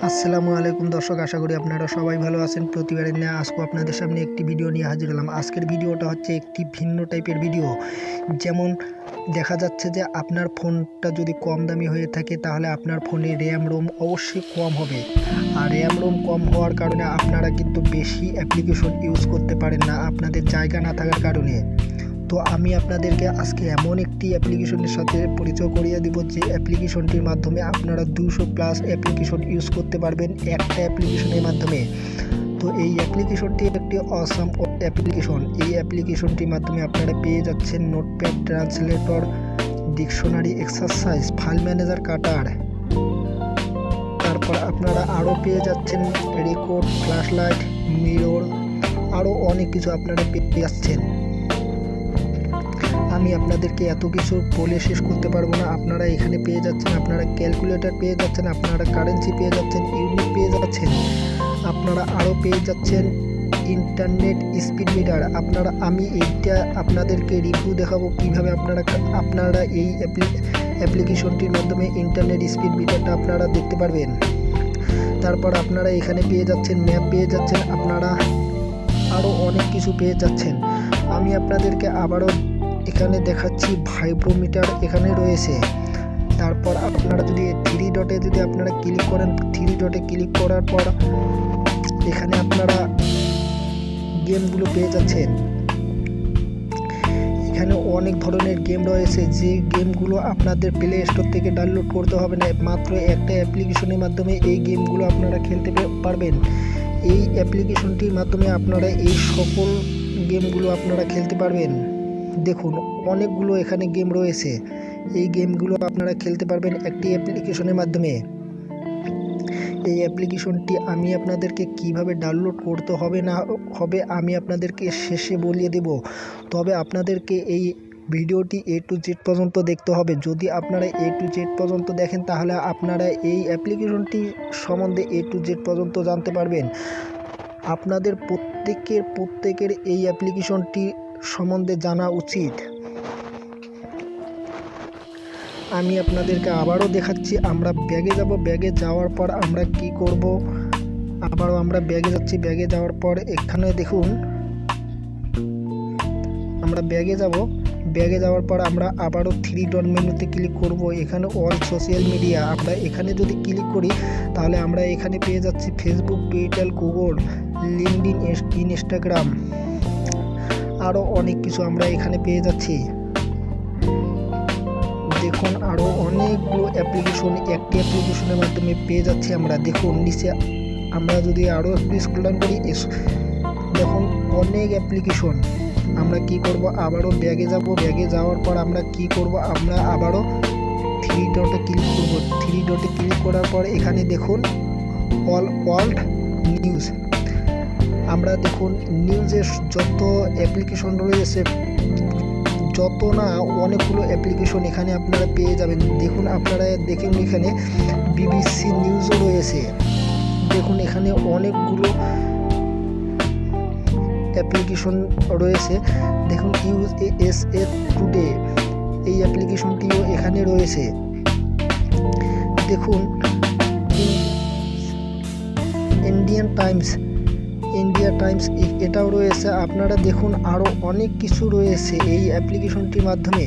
আসসালামু আলাইকুম দর্শক, আশা করি আপনারা সবাই ভালো আছেন। প্রতিবারের ন্যায় আজকে আপনাদের সামনে একটি ভিডিও নিয়ে হাজির হলাম। আজকের ভিডিওটা হচ্ছে একটি ভিন্ন টাইপের ভিডিও। যেমন দেখা যাচ্ছে যে আপনার ফোনটা যদি কম দামি হয়ে থাকে তাহলে আপনার ফোনে র্যাম রোম অবশ্যই কম হবে। আর র্যাম রোম কম হওয়ার কারণে আপনারা কিন্তু বেশি অ্যাপ্লিকেশন ইউজ করতে পারেন না আপনাদের জায়গা না থাকার কারণে। তো আমি আপনাদেরকে আজকে এমন একটি অ্যাপ্লিকেশনের সাথে পরিচয় করিয়ে দিব যে অ্যাপ্লিকেশনটির মাধ্যমে আপনারা 200+ অ্যাপ্লিকেশন ইউজ করতে পারবেন একটা অ্যাপ্লিকেশনের মাধ্যমে। তো এই অ্যাপ্লিকেশনটি একটি অসাম অ্যাপ্লিকেশন। এই অ্যাপ্লিকেশনটির মাধ্যমে আপনারা পেয়ে যাচ্ছেন notepad, translator, dictionary, exercise, file manager, cutter. তারপর আপনারা আরও পেয়ে যাচ্ছেন রেকর্ড, ফ্ল্যাশ লাইট, মিরর, আরও অনেক কিছু আপনারা পেয়ে যাচ্ছেন। আমি আপনাদেরকে এত কিছু বলে শেষ করতে পারবো না। আপনারা এখানে পেয়ে যাচ্ছেন, আপনারা ক্যালকুলেটর পেয়ে যাচ্ছেন, আপনারা কারেন্সি পেয়ে যাচ্ছেন, ইউনিট পেয়ে যাচ্ছেন, আপনারা আরও পেয়ে যাচ্ছেন ইন্টারনেট স্পিড মিটার। আমি এইটা আপনাদেরকে রিভিউ দেখাবো কীভাবে আপনারা এই অ্যাপ্লিকেশনটির মাধ্যমে ইন্টারনেট স্পিড মিটারটা আপনারা দেখতে পারবেন। তারপর আপনারা এখানে পেয়ে যাচ্ছেন ম্যাপ পেয়ে যাচ্ছেন, আপনারা আরও অনেক কিছু পেয়ে যাচ্ছেন। আমি আপনাদেরকে আবারও এখানে দেখাচ্ছি ভাইব্রোমিটার এখানে রয়েছে। তারপর আপনারা যদি 3 ডটে যদি আপনারা ক্লিক করেন, 3 ডটে ক্লিক করার পর এখানে আপনারা গেমগুলো পেয়ে যাচ্ছেন। এখানে অনেক ধরনের গেম রয়েছে, যে গেমগুলো আপনাদের প্লে স্টোর থেকে ডাউনলোড করতে হবে না, মাত্র একটা অ্যাপ্লিকেশনের মাধ্যমে এই গেমগুলো আপনারা খেলতে পারবেন। এই অ্যাপ্লিকেশনটির মাধ্যমে আপনারা এই সকল গেমগুলো আপনারা খেলতে পারবেন। দেখুন অনেকগুলো এখানে গেম রয়েছে, এই গেমগুলো আপনারা খেলতে পারবেন একটি অ্যাপ্লিকেশনের মাধ্যমে। এই অ্যাপ্লিকেশনটি আমি আপনাদেরকে কিভাবে ডাউনলোড করতে হবে না হবে আমি আপনাদেরকে শেষে বলিয়ে দেব। তবে আপনাদেরকে এই ভিডিওটি A to Z পর্যন্ত দেখতে হবে। যদি আপনারা A to Z পর্যন্ত দেখেন তাহলে আপনারা এই অ্যাপ্লিকেশনটি সম্বন্ধে A to Z পর্যন্ত জানতে পারবেন। আপনাদের প্রত্যেকের এই অ্যাপ্লিকেশনটি সম্বন্ধে জানা উচিত। আমি আপনাদেরকে আবারও দেখাচ্ছি। আমরা ব্যাগে যাব, ব্যাগে যাওয়ার পর আমরা কি করব, আবারও আমরা ব্যাগে যাচ্ছি। ব্যাগে যাওয়ার পর এখানে দেখুন আমরা ব্যাগে যাব। ব্যাগে যাওয়ার পর আমরা আবারও 3 ডট মেনুতে ক্লিক করব। এখানে অল সোশ্যাল মিডিয়া, আমরা এখানে যদি ক্লিক করি তাহলে আমরা এখানে পেয়ে যাচ্ছি Facebook, Twitter, Google, LinkedIn, Instagram, আরও অনেক কিছু আমরা এখানে পেয়ে যাচ্ছি। দেখুন আরও অনেকগুলো অ্যাপ্লিকেশন একটি অ্যাপ্লিকেশনের মাধ্যমে পেয়ে যাচ্ছি আমরা। দেখুন নিচে আমরা যদি আরও একটু স্ক্রল ডাউন করি, দেখুন অনেক অ্যাপ্লিকেশন। আমরা কি করব, আবারও ব্যাগে যাব। ব্যাগে যাওয়ার পর আমরা কি করব, আমরা আবারও 3 ডটে ক্লিক করব। 3 ডটে ক্লিক করার পর এখানে দেখুন অল ওয়ার্ল্ড নিউজ। আমরা দেখুন নিউজের যত অ্যাপ্লিকেশন রয়েছে, যত না অনেকগুলো অ্যাপ্লিকেশন এখানে আপনারা পেয়ে যাবেন। দেখুন আপনারা দেখুন এখানে BBC নিউজও রয়েছে। দেখুন এখানে অনেকগুলো অ্যাপ্লিকেশন রয়েছে। দেখুন USA টুডে, এই অ্যাপ্লিকেশনটিও এখানে রয়েছে। দেখুন ইন্ডিয়া টাইমস এটাও রয়েছে। আপনারা দেখুন আরও অনেক কিছু রয়েছে এই অ্যাপ্লিকেশনটির মাধ্যমে।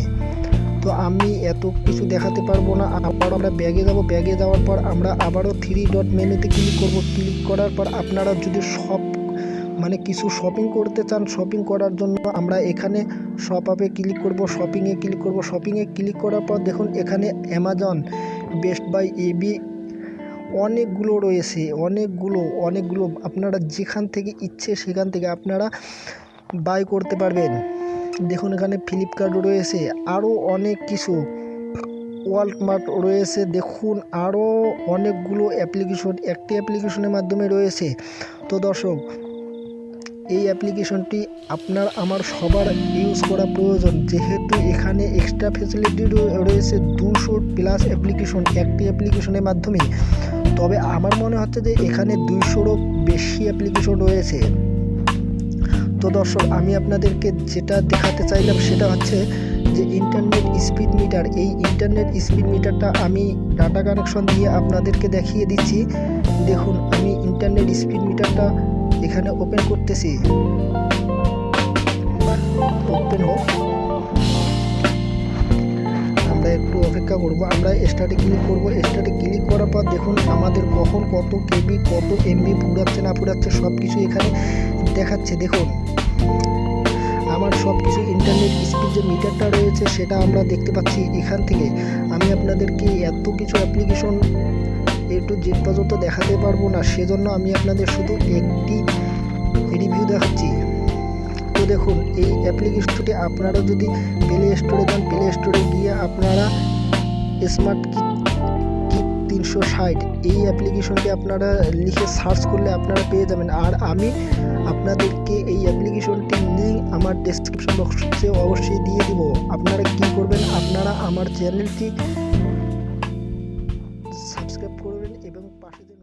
তো আমি এত কিছু দেখাতে পারবো না। আবার আমরা ব্যাগে যাব। ব্যাগে যাওয়ার পর আমরা আবারও 3 ডট মেনুতে ক্লিক করব। ক্লিক করার পর আপনারা যদি কিছু শপিং করতে চান, শপিং করার জন্য আমরা এখানে শপ আপে ক্লিক করব, শপিংয়ে ক্লিক করব। শপিংয়ে ক্লিক করার পর দেখুন এখানে অ্যামাজন, বেস্ট বাই, এবি অনেকগুলো রয়েছে, অনেকগুলো আপনারা যেখান থেকে ইচ্ছে সেখান থেকে আপনারা বাই করতে পারবেন। দেখুন এখানে ফ্লিপকার্ট রয়েছে, আরও অনেক কিছু, ওয়ালমার্ট রয়েছে। দেখুন আরও অনেকগুলো অ্যাপ্লিকেশন একটি অ্যাপ্লিকেশনের মাধ্যমে রয়েছে। তো দর্শক, এই অ্যাপ্লিকেশনটি আমার সবার ইউজ করা প্রয়োজন, যেহেতু এখানে এক্সট্রা ফ্যাসিলিটি রয়েছে 200+ অ্যাপ্লিকেশন একটি অ্যাপ্লিকেশনের মাধ্যমে। তবে আমার মনে হচ্ছে যে এখানে 200-রও বেশি অ্যাপ্লিকেশন রয়েছে। তো দর্শক, আমি আপনাদেরকে যেটা দেখাতে চাইলাম সেটা হচ্ছে যে ইন্টারনেট স্পিড মিটার, এই ইন্টারনেট স্পিড মিটারটা আমি ডাটা কানেকশন দিয়ে আপনাদেরকে দেখিয়ে দিচ্ছি। দেখুন আমি ইন্টারনেট স্পিড মিটারটা এখানে ওপেন করতেছি। ওপেন হোক, আমরা একটু অপেক্ষা করব। আমরা স্টার্টে ক্লিক করব। স্টার্টে ক্লিক করার পর দেখুন আমাদের কখন কত কেবি কত এমবি ফুরাচ্ছে না ফুরাচ্ছে সব কিছু এখানে দেখাচ্ছে। দেখুন আমার সব কিছু ইন্টারনেট স্পিড যে মিটারটা রয়েছে সেটা আমরা দেখতে পাচ্ছি এখান থেকে। আমি আপনাদেরকে এত কিছু অ্যাপ্লিকেশন একটু যে পর্যন্ত দেখাতে পারবো না, সেজন্য আমি আপনাদের শুধু একটি রিভিউ দেখাচ্ছি। তো দেখুন এই অ্যাপ্লিকেশনটি আপনারা যদি প্লে স্টোরে যান, প্লে স্টোরে গিয়ে আপনারা স্মার্ট কিট 360 এই অ্যাপ্লিকেশনটি আপনারা লিখে সার্চ করলে আপনারা পেয়ে যাবেন। আর আমি আপনাদেরকে এই অ্যাপ্লিকেশনটির লিঙ্ক আমার ডেসক্রিপশন বক্সে অবশ্যই দিয়ে দিব। আপনারা কি করবেন, আপনারা আমার চ্যানেলটি সাবস্ক্রাইব করবেন এবং পাশে যে